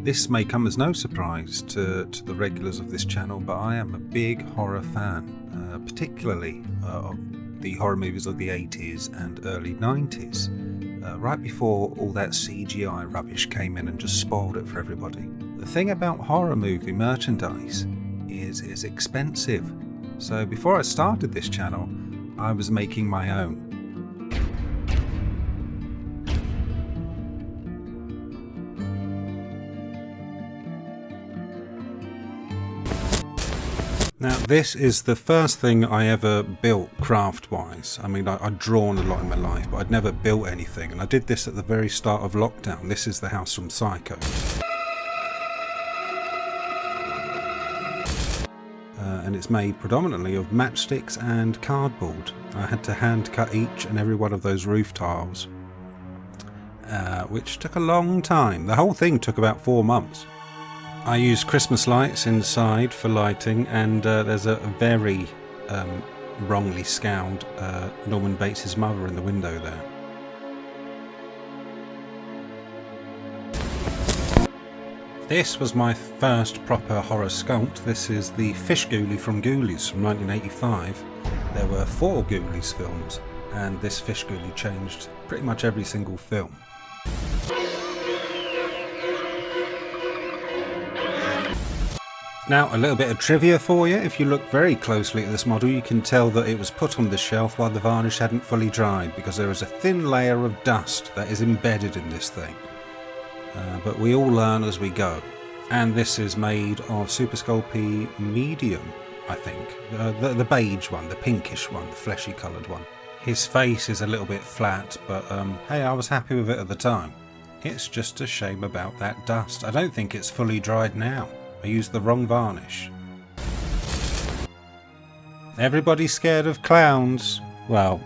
This may come as no surprise to the regulars of this channel, but I am a big horror fan, particularly of the horror movies of the 80s and early 90s, right before all that CGI rubbish came in and just spoiled it for everybody. The thing about horror movie merchandise is it's expensive, so before I started this channel I was making my own. Now this is the first thing I ever built craft-wise. I mean, I'd drawn a lot in my life, but I'd never built anything, and I did this at the very start of lockdown. This is the house from Psycho. And it's made predominantly of matchsticks and cardboard. I had to hand cut each and every one of those roof tiles, which took a long time. The whole thing took about 4 months. I use Christmas lights inside for lighting, and there's a very wrongly scowled Norman Bates' mother in the window there. This was my first proper horror sculpt. This is the fish ghoulie from Ghoulies from 1985. There were 4 Ghoulies films, and this fish ghoulie changed pretty much every single film. Now, a little bit of trivia for you. If you look very closely at this model, you can tell that it was put on the shelf while the varnish hadn't fully dried, because there is a thin layer of dust that is embedded in this thing. But we all learn as we go. And this is made of Super Sculpey medium, I think. The beige one, the pinkish one, the fleshy coloured one. His face is a little bit flat, but hey, I was happy with it at the time. It's just a shame about that dust. I don't think it's fully dried now. I used the wrong varnish. Everybody's scared of clowns. Well,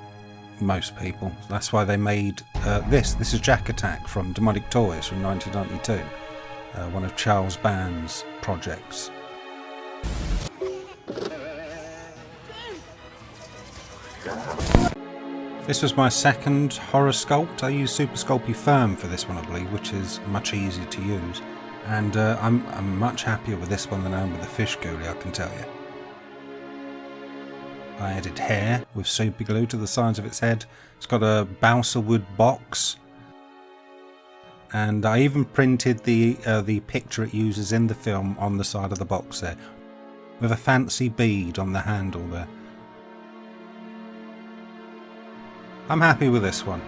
most people. That's why they made this. This is Jack Attack from Demonic Toys from 1992. One of Charles Band's projects. This was my second horror sculpt. I used Super Sculpey Firm for this one, I believe, which is much easier to use. And I'm much happier with this one than I am with the fish ghoulie, I can tell you. I added hair with super glue to the sides of its head. It's got a balsa wood box. And I even printed the picture it uses in the film on the side of the box there, with a fancy bead on the handle there. I'm happy with this one.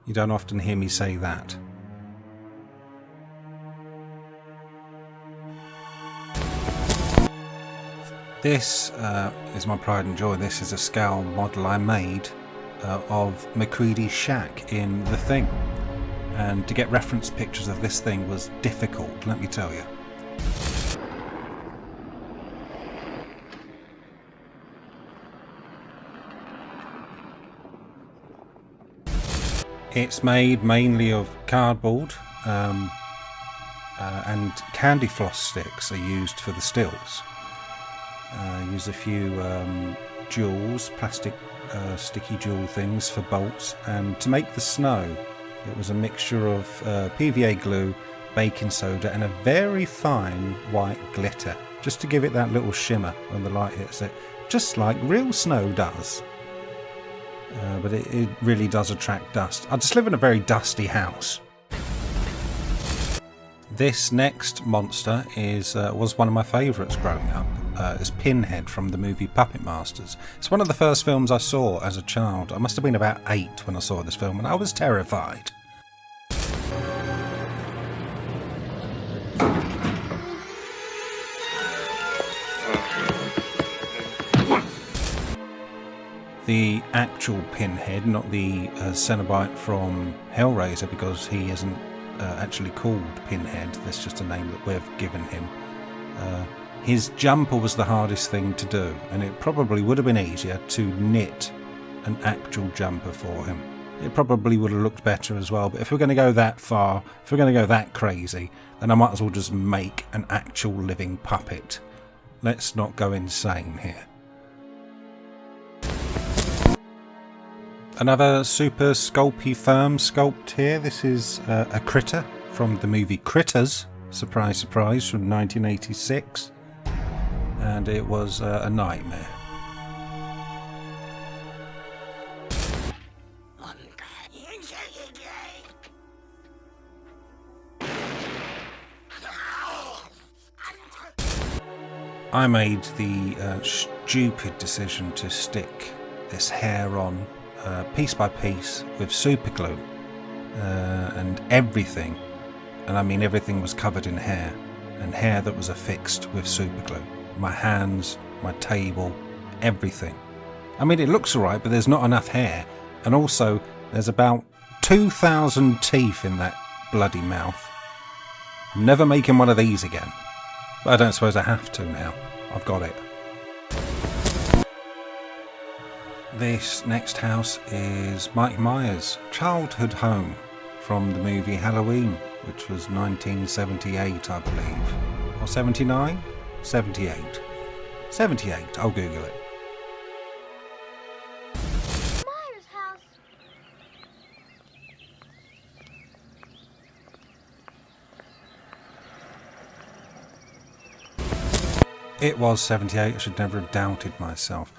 You don't often hear me say that. This is my pride and joy. This is a scale model I made of MacReady's shack in The Thing. And to get reference pictures of this thing was difficult, let me tell you. It's made mainly of cardboard, and candy floss sticks are used for the stills. Use a few jewels, plastic sticky jewel things for bolts, and to make the snow it was a mixture of PVA glue, baking soda and a very fine white glitter, just to give it that little shimmer when the light hits it, just like real snow does. But it really does attract dust. I just live in a very dusty house. This next monster was one of my favourites growing up. It's Pinhead from the movie Puppet Masters. It's one of the first films I saw as a child. I must have been about 8 when I saw this film, and I was terrified. The actual Pinhead, not the Cenobite from Hellraiser, because he isn't actually called Pinhead. That's just a name that we've given him. His jumper was the hardest thing to do, and it probably would have been easier to knit an actual jumper for him. It probably would have looked better as well, but if we're going to go that far, if we're going to go that crazy, then I might as well just make an actual living puppet. Let's not go insane here. Another Super Sculpey Firm sculpt here. This is a critter from the movie Critters, surprise surprise, from 1986, and it was a nightmare. I made the stupid decision to stick this hair on piece by piece with super glue, and everything, and I mean everything, was covered in hair, and hair that was affixed with super glue. My hands, my table, everything. I mean, it looks alright, but there's not enough hair, and also there's about 2,000 teeth in that bloody mouth. I'm never making one of these again. But I don't suppose I have to now. I've got it. This next house is Mike Myers' childhood home from the movie Halloween, which was 1978, I believe. Or 79? 78. 78, I'll Google it. Myers' house. It was 78, I should never have doubted myself.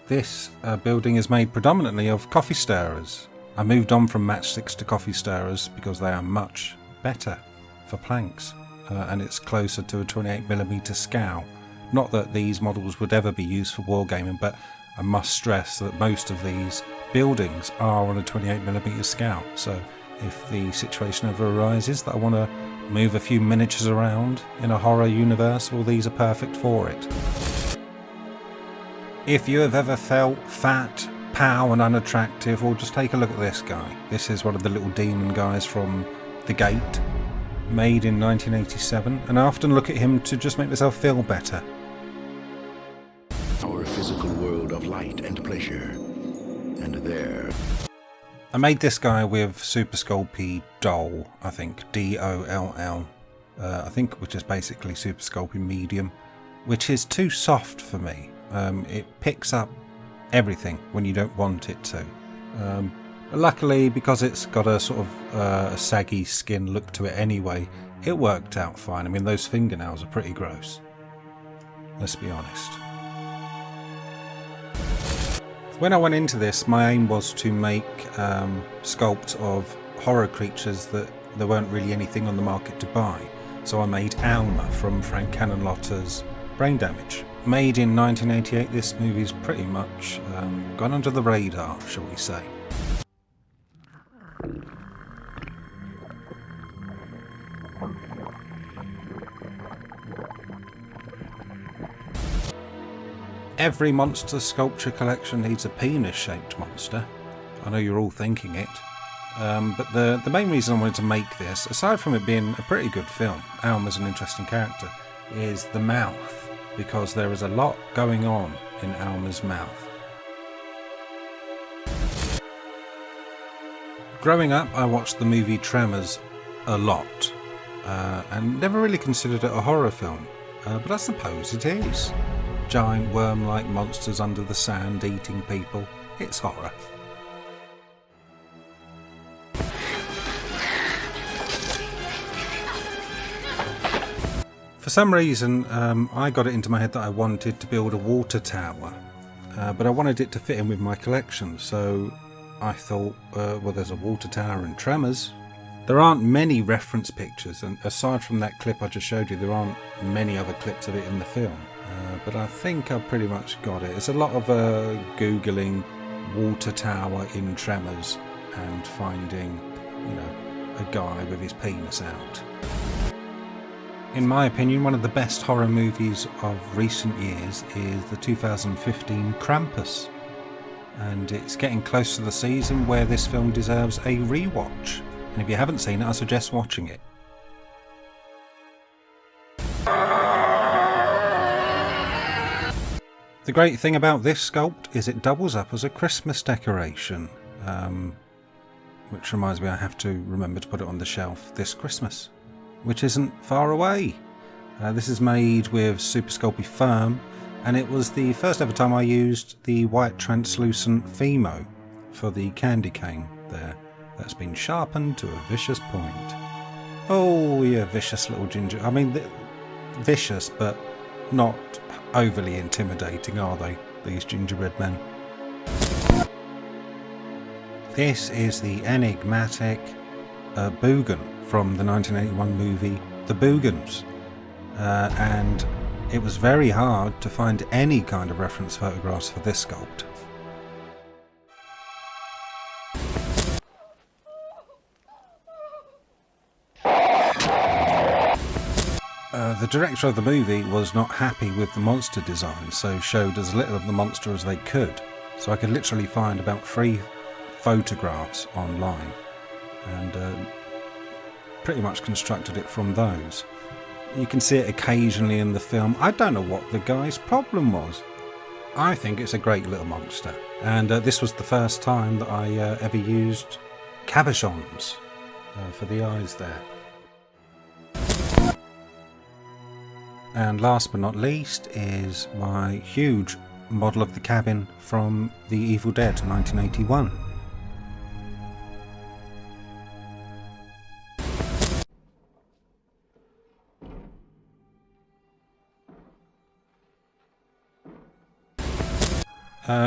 This building is made predominantly of coffee stirrers. I moved on from matchsticks to coffee stirrers because they are much better for planks, and it's closer to a 28mm scow. Not that these models would ever be used for wargaming, but I must stress that most of these buildings are on a 28mm scow, so if the situation ever arises that I want to move a few miniatures around in a horror universe, well, these are perfect for it. If you have ever felt fat, pow and unattractive, well, just take a look at this guy. This is one of the little demon guys from The Gate, made in 1987, and I often look at him to just make myself feel better. Our physical world of light and pleasure, and there. I made this guy with Super Sculpey Doll, I think, D-O-L-L, I think, which is basically Super Sculpey Medium, which is too soft for me. It picks up everything when you don't want it to. But luckily, because it's got a sort of a saggy skin look to it anyway, it worked out fine. I mean, those fingernails are pretty gross. Let's be honest. When I went into this, my aim was to make sculpts of horror creatures that there weren't really anything on the market to buy. So I made Alma from Frank Cannon-Lotter's Brain Damage. Made in 1988, this movie's pretty much gone under the radar, shall we say. Every monster sculpture collection needs a penis-shaped monster. I know you're all thinking it. But the main reason I wanted to make this, aside from it being a pretty good film, Alma's an interesting character, is the mouth. Because there is a lot going on in Alma's mouth. Growing up, I watched the movie Tremors a lot, and never really considered it a horror film, but I suppose it is. Giant worm-like monsters under the sand eating people. It's horror. For some reason, I got it into my head that I wanted to build a water tower, but I wanted it to fit in with my collection, so I thought, well, there's a water tower in Tremors. There aren't many reference pictures, and aside from that clip I just showed you, there aren't many other clips of it in the film, but I think I've pretty much got it. It's a lot of Googling water tower in Tremors and finding, you know, a guy with his penis out. In my opinion, one of the best horror movies of recent years is the 2015 Krampus. And it's getting close to the season where this film deserves a rewatch. And if you haven't seen it, I suggest watching it. The great thing about this sculpt is it doubles up as a Christmas decoration. Which reminds me, I have to remember to put it on the shelf this Christmas, which isn't far away. This is made with Super Sculpey Firm, and it was the first ever time I used the white translucent Fimo for the candy cane there. That's been sharpened to a vicious point. Oh, yeah, vicious little ginger. I mean, vicious, but not overly intimidating, are they, these gingerbread men? This is the enigmatic Boogen from the 1981 movie The Boogens. And it was very hard to find any kind of reference photographs for this sculpt. The director of the movie was not happy with the monster design, so showed as little of the monster as they could. So I could literally find about 3 photographs online and pretty much constructed it from those. You can see it occasionally in the film. I don't know what the guy's problem was. I think it's a great little monster, and this was the first time that I ever used cabochons for the eyes there. And last but not least is my huge model of the cabin from The Evil Dead 1981.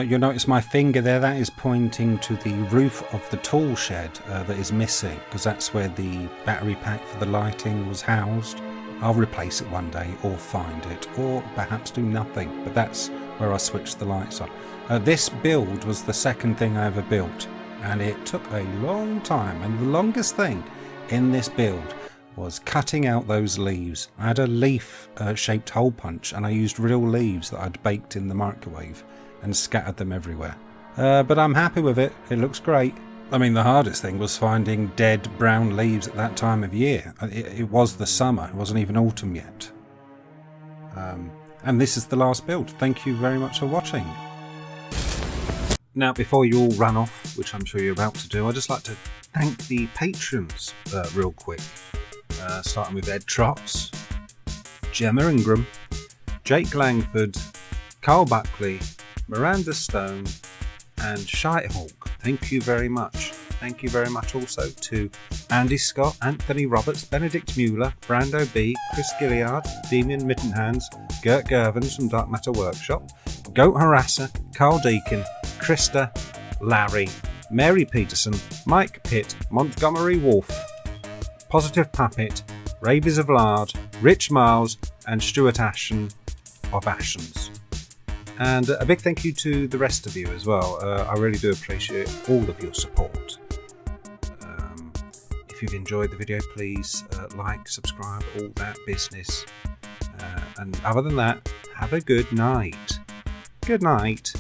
You'll notice my finger there, that is pointing to the roof of the tool shed that is missing, because that's where the battery pack for the lighting was housed. I'll replace it one day, or find it, or perhaps do nothing, but that's where I switched the lights on. This build was the second thing I ever built, and it took a long time, and the longest thing in this build was cutting out those leaves. I had a leaf shaped hole punch, and I used real leaves that I'd baked in the microwave and scattered them everywhere. But I'm happy with it, it looks great. I mean, the hardest thing was finding dead brown leaves at that time of year. It was the summer, it wasn't even autumn yet. And this is the last build. Thank you very much for watching. Now, before you all run off, which I'm sure you're about to do, I'd just like to thank the patrons real quick. Starting with Ed Trotts, Gemma Ingram, Jake Langford, Carl Buckley, Miranda Stone, and Shitehawk. Thank you very much. Thank you very much also to Andy Scott, Anthony Roberts, Benedict Mueller, Brando B, Chris Gilliard, Damien Mittenhands, Gert Gervins from Dark Matter Workshop, Goat Harasser, Carl Deakin, Krista, Larry, Mary Peterson, Mike Pitt, Montgomery Wolf, Positive Puppet, Ravies of Lard, Rich Miles, and Stuart Ashen of Ashens. And a big thank you to the rest of you as well. I really do appreciate all of your support. If you've enjoyed the video, please like, subscribe, all that business. And other than that, have a good night. Good night.